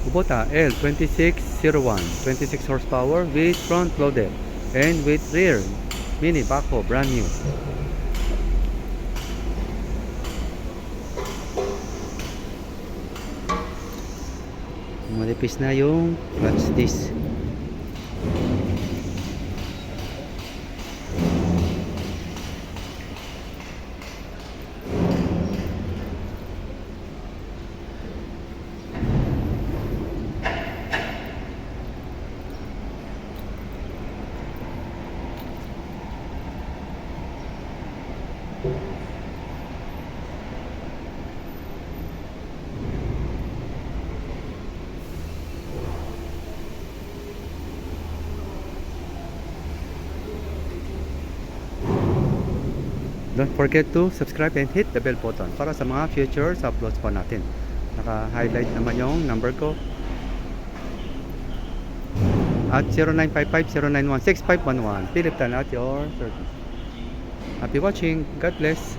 Kubota L2601, 26 horsepower with front loaded and with rear mini backhoe, brand new. Manipis na yung clutch disc. Don't forget to subscribe and hit the bell button para sa mga future uploads pa natin. Naka-highlight naman yung number ko at 0955-091-6511. Philip Tan at your service. Happy watching. God bless.